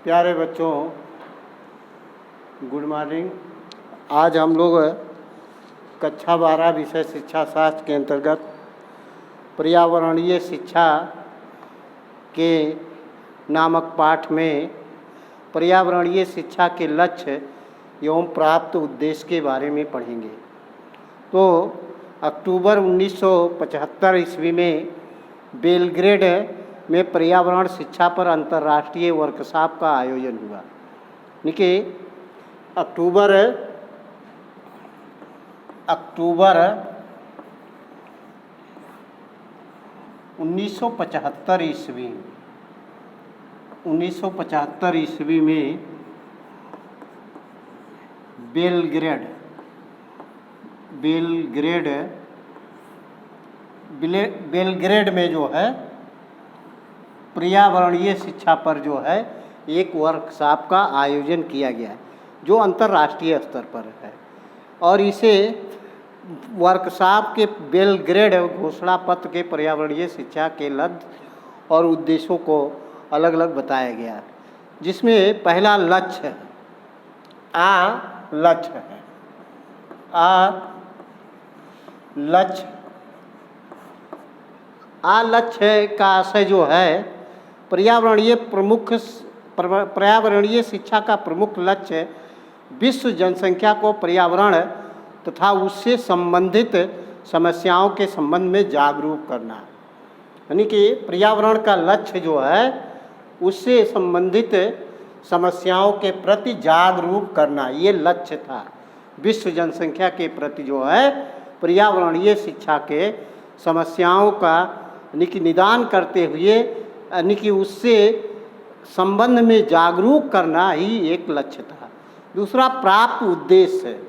प्यारे बच्चों, good morning. आज हम लोग कक्षा 12 विषय शिक्षा शास्त्र के अंतर्गत पर्यावरणीय शिक्षा के नामक पाठ में पर्यावरणीय शिक्षा के लक्ष्य एवं प्राप्त उद्देश्य के बारे में पढ़ेंगे। तो अक्टूबर 1975 ईस्वी में बेलग्रेड में पर्यावरण शिक्षा पर अंतर्राष्ट्रीय वर्कशॉप का आयोजन हुआ। यानी कि अक्टूबर 1975 ईस्वी में बेलग्रेड में जो है पर्यावरणीय शिक्षा पर जो है एक वर्कशॉप का आयोजन किया गया है, जो अंतर्राष्ट्रीय स्तर पर है। और इसे वर्कशॉप के बेलग्रेड घोषणा पत्र के पर्यावरणीय शिक्षा के लक्ष्य और उद्देश्यों को अलग अलग बताया गया, जिसमें पहला लक्ष्य लक्ष्य का आशय जो है पर्यावरणीय शिक्षा का प्रमुख लक्ष्य विश्व जनसंख्या को पर्यावरण तथा उससे संबंधित समस्याओं के संबंध में जागरूक करना। यानी कि पर्यावरण का लक्ष्य जो है उससे संबंधित समस्याओं के प्रति जागरूक करना, ये लक्ष्य था। विश्व जनसंख्या के प्रति जो है पर्यावरणीय शिक्षा के समस्याओं का निदान करते हुए यानी कि उससे संबंध में जागरूक करना ही एक लक्ष्य था। दूसरा प्राप्त उद्देश्य है।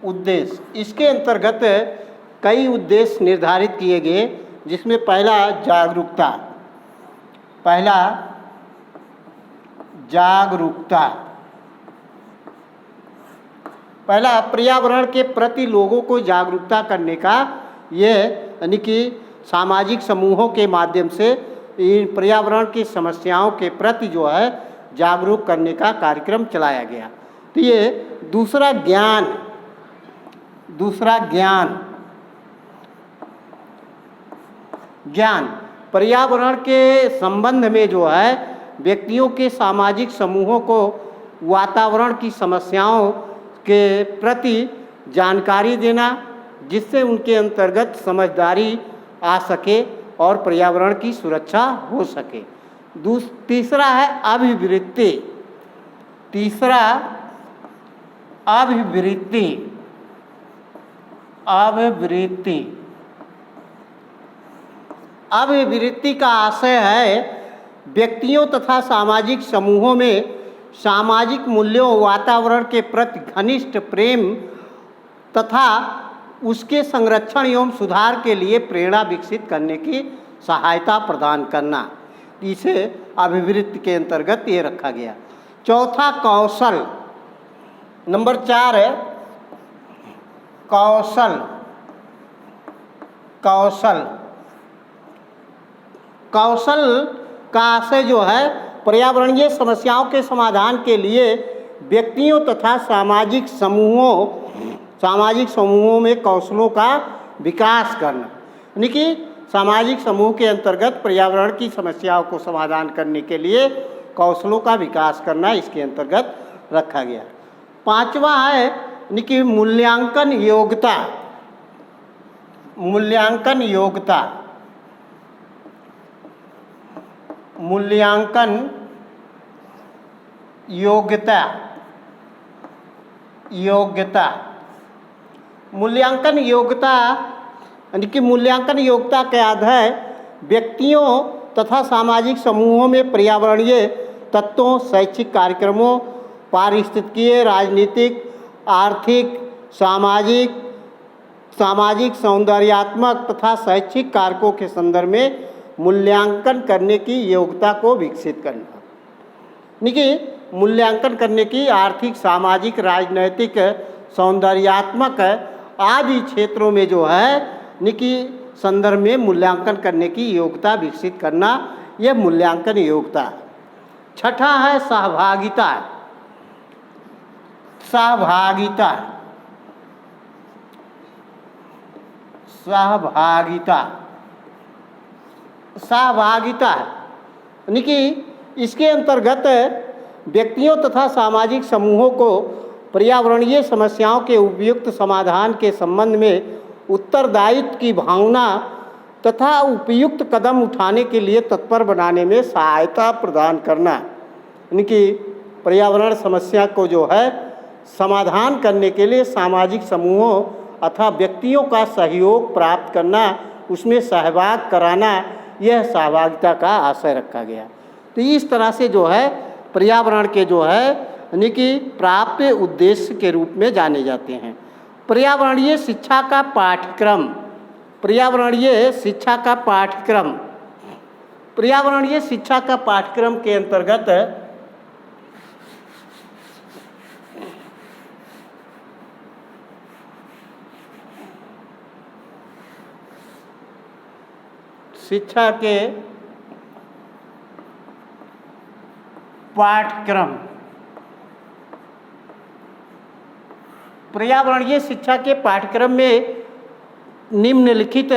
उद्देश्य इसके अंतर्गत कई उद्देश्य निर्धारित किए गए, जिसमें पहला पर्यावरण के प्रति लोगों को जागरूकता करने का, ये यानी कि सामाजिक समूहों के माध्यम से इन पर्यावरण की समस्याओं के प्रति जो है जागरूक करने का कार्यक्रम चलाया गया। तो ये दूसरा ज्ञान पर्यावरण के संबंध में जो है व्यक्तियों के सामाजिक समूहों को वातावरण की समस्याओं के प्रति जानकारी देना, जिससे उनके अंतर्गत समझदारी आ सके और पर्यावरण की सुरक्षा हो सके। तीसरा है अभिवृत्ति। अभिवृत्ति का आशय है व्यक्तियों तथा सामाजिक समूहों में सामाजिक मूल्यों, वातावरण के प्रति घनिष्ठ प्रेम तथा उसके संरक्षण एवं सुधार के लिए प्रेरणा विकसित करने की सहायता प्रदान करना। इसे अभिवृत्ति के अंतर्गत ये रखा गया। चौथा नंबर 4 है कौशल का आशय जो है पर्यावरणीय समस्याओं के समाधान के लिए व्यक्तियों तथा सामाजिक समूहों में कौशलों का विकास करना। यानी कि सामाजिक समूह के अंतर्गत पर्यावरण की समस्याओं को समाधान करने के लिए कौशलों का विकास करना इसके अंतर्गत रखा गया। पांचवा है यानी कि मूल्यांकन योग्यता यानी कि मूल्यांकन योग्यता के आधार व्यक्तियों तथा सामाजिक समूहों में पर्यावरणीय तत्वों, शैक्षिक कार्यक्रमों, पारिस्थितिकीय, राजनीतिक, आर्थिक, सामाजिक, सौंदर्यात्मक तथा शैक्षिक कारकों के संदर्भ में मूल्यांकन करने की योग्यता को विकसित करना। यानी कि मूल्यांकन करने की आर्थिक, सामाजिक, राजनैतिक, सौंदर्यात्मक आदि क्षेत्रों में जो है निकी संदर्भ में मूल्यांकन करने की योग्यता विकसित करना, यह मूल्यांकन योग्यता। छठा है सहभागिता। सहभागिता, सहभागिता, सहभागिता यानी कि इसके अंतर्गत व्यक्तियों तथा सामाजिक समूहों को पर्यावरणीय समस्याओं के उपयुक्त समाधान के संबंध में उत्तरदायित्व की भावना तथा उपयुक्त कदम उठाने के लिए तत्पर बनाने में सहायता प्रदान करना। यानी कि पर्यावरण समस्या को जो है समाधान करने के लिए सामाजिक समूहों अथवा व्यक्तियों का सहयोग प्राप्त करना, उसमें सहभाग कराना, यह सहभागिता का आशय रखा गया। तो इस तरह से जो है पर्यावरण के जो है यानी कि प्राप्त उद्देश्य के रूप में जाने जाते हैं। पर्यावरणीय शिक्षा का पाठ्यक्रम, पर्यावरणीय शिक्षा का पाठ्यक्रम, पर्यावरणीय शिक्षा का पाठ्यक्रम के अंतर्गत शिक्षा के पाठ्यक्रम, पर्यावरणीय शिक्षा के पाठ्यक्रम में निम्नलिखित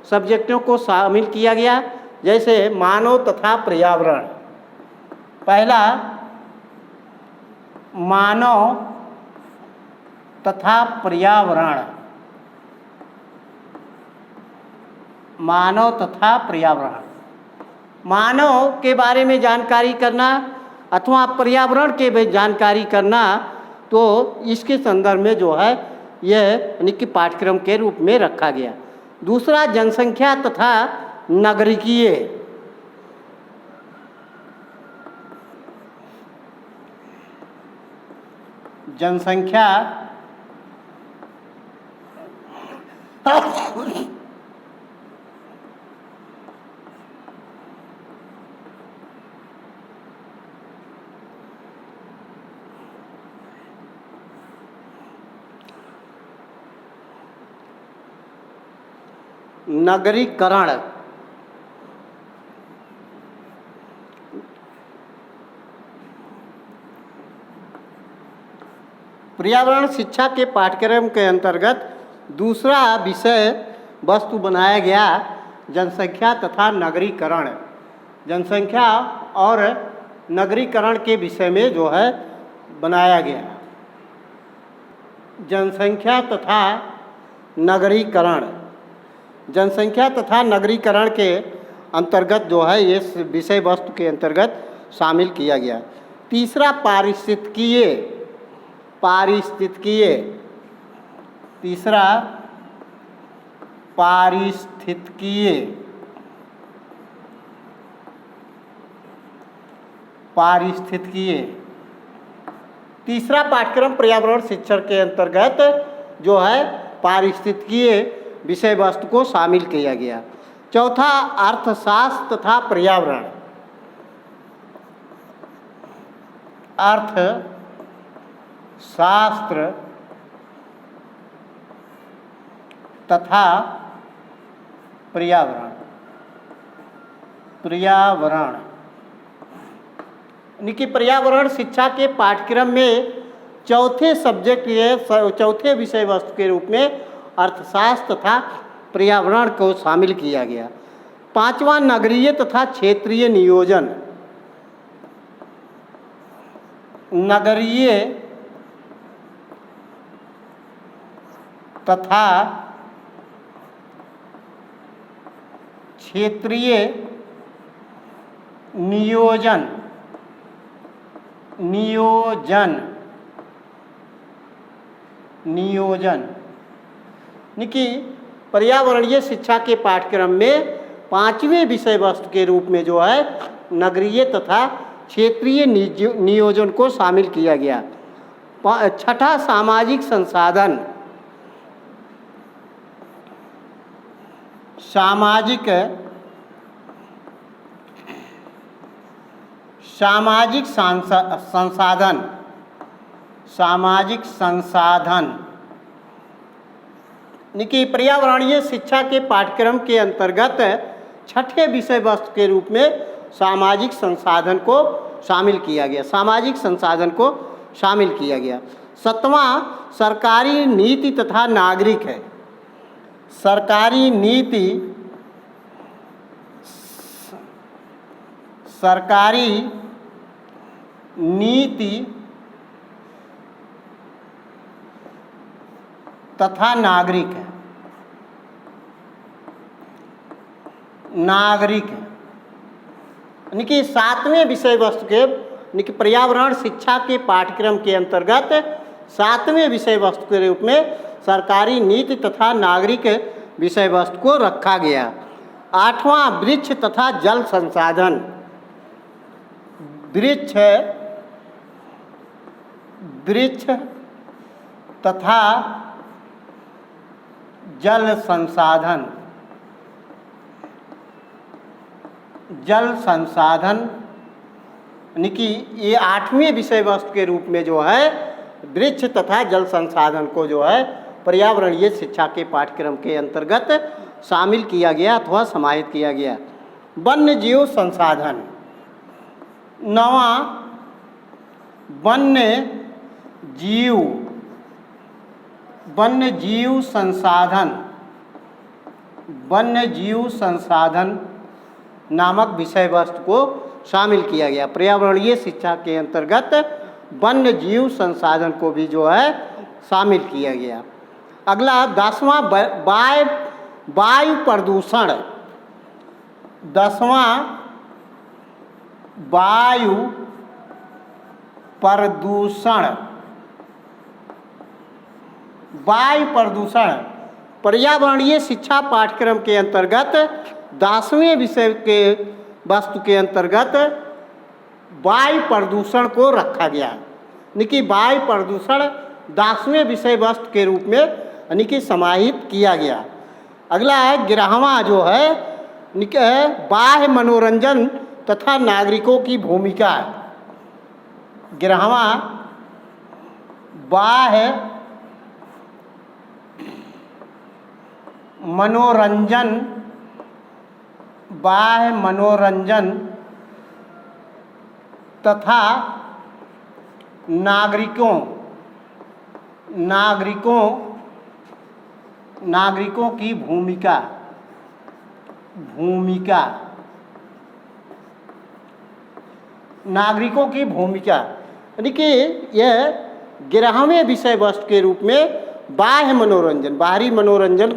सब्जेक्टों को शामिल किया गया, जैसे मानव तथा पर्यावरण। पहला मानव तथा पर्यावरण, मानव तथा पर्यावरण। मानव के बारे में जानकारी करना अथवा पर्यावरण के भी जानकारी करना, तो इसके संदर्भ में जो है यह यानी कि पाठ्यक्रम के रूप में रखा गया। दूसरा जनसंख्या तथा नागरिकीय, जनसंख्या नगरीकरण, पर्यावरण शिक्षा के पाठ्यक्रम के अंतर्गत दूसरा विषय वस्तु बनाया गया जनसंख्या तथा नगरीकरण। जनसंख्या और नगरीकरण के विषय में जो है बनाया गया जनसंख्या तथा नगरीकरण। जनसंख्या तथा नगरीकरण के अंतर्गत जो है ये विषय वस्तु के अंतर्गत शामिल किया गया। तीसरा पारिस्थितिकीय, पारिस्थितिकीय, तीसरा पारिस्थितिकीय, पारिस्थितिकीय। तीसरा पाठ्यक्रम पर्यावरण शिक्षण के अंतर्गत जो है पारिस्थितिकीय विषय वस्तु को शामिल किया गया। चौथा अर्थशास्त्र तथा पर्यावरण, अर्थशास्त्र तथा पर्यावरण, पर्यावरण यानी कि पर्यावरण शिक्षा के पाठ्यक्रम में चौथे सब्जेक्ट ये चौथे विषय वस्तु के रूप में अर्थशास्त्र तथा पर्यावरण को शामिल किया गया। पांचवा नगरीय तथा क्षेत्रीय नियोजन, नगरीय तथा क्षेत्रीय नियोजन, नियोजन, नियोजन यानी कि पर्यावरणीय शिक्षा के पाठ्यक्रम में पांचवें विषय वस्तु के रूप में जो है नगरीय तथा क्षेत्रीय नियोजन को शामिल किया गया। छठा सामाजिक संसाधन, सामाजिक सामाजिक संसाधन, सामाजिक संसाधन कि पर्यावरणीय शिक्षा के पाठ्यक्रम के अंतर्गत छठे विषय वस्तु के रूप में सामाजिक संसाधन को शामिल किया गया। सामाजिक संसाधन को शामिल किया गया। 7वां सरकारी नीति तथा नागरिक है। सरकारी नीति तथा नागरिक है। नागरिक है यानी कि 7वें विषय वस्तु के यानी कि पर्यावरण शिक्षा के पाठ्यक्रम के अंतर्गत 7वें विषय वस्तु के रूप में सरकारी नीति तथा नागरिक विषय वस्तु को रखा गया। 8वां वृक्ष तथा जल संसाधन। वृक्ष तथा जल संसाधन। जल संसाधन यानी कि ये 8वें विषय वस्तु के रूप में जो है वृक्ष तथा जल संसाधन को जो है पर्यावरणीय शिक्षा के पाठ्यक्रम के अंतर्गत शामिल किया गया अथवा समाहित किया गया। वन्य जीव संसाधन। 9वां वन्य जीव संसाधन। वन्य जीव संसाधन नामक विषय वस्तु को शामिल किया गया। पर्यावरणीय शिक्षा के अंतर्गत वन्य जीव संसाधन को भी जो है शामिल किया गया। अगला 10वां वायु प्रदूषण। 10वां वायु प्रदूषण। वायु प्रदूषण पर्यावरणीय शिक्षा पाठ्यक्रम के अंतर्गत 10वें विषय के वस्तु के अंतर्गत वायु प्रदूषण को रखा गया। यानी कि वायु प्रदूषण 10वें विषय वस्तु के रूप में यानी कि समाहित किया गया। अगला है 11वां जो है बाह्य मनोरंजन तथा नागरिकों की भूमिका। 11वां बाह्य मनोरंजन तथा नागरिकों की भूमिका। नागरिकों की भूमिका यानी कि यह 11वें विषय वस्तु के रूप में बाह्य मनोरंजन, बाहरी मनोरंजन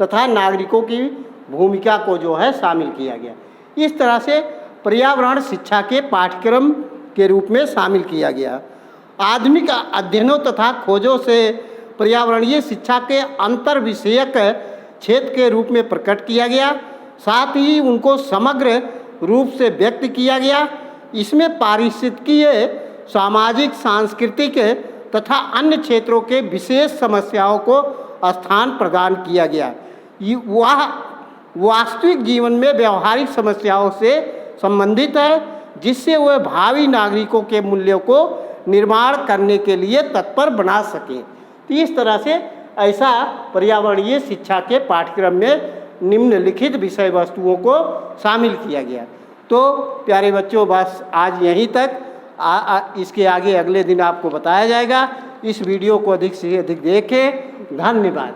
तथा नागरिकों की भूमिका को जो है शामिल किया गया। इस तरह से पर्यावरण शिक्षा के पाठ्यक्रम के रूप में शामिल किया गया। आधुनिक अध्ययनों तथा खोजों से पर्यावरणीय शिक्षा के अंतर विषयक क्षेत्र के रूप में प्रकट किया गया, साथ ही उनको समग्र रूप से व्यक्त किया गया। इसमें पारिस्थितिकीय, सामाजिक, सांस्कृतिक तथा अन्य क्षेत्रों के विशेष समस्याओं को स्थान प्रदान किया गया। वह वास्तविक जीवन में व्यवहारिक समस्याओं से संबंधित है, जिससे वह भावी नागरिकों के मूल्यों को निर्माण करने के लिए तत्पर बना सके। तो इस तरह से ऐसा पर्यावरणीय शिक्षा के पाठ्यक्रम में निम्नलिखित विषय वस्तुओं को शामिल किया गया। तो प्यारे बच्चों, बस आज यहीं तक। इसके आगे अगले दिन आपको बताया जाएगा। इस वीडियो को अधिक से अधिक देखें। धन्यवाद।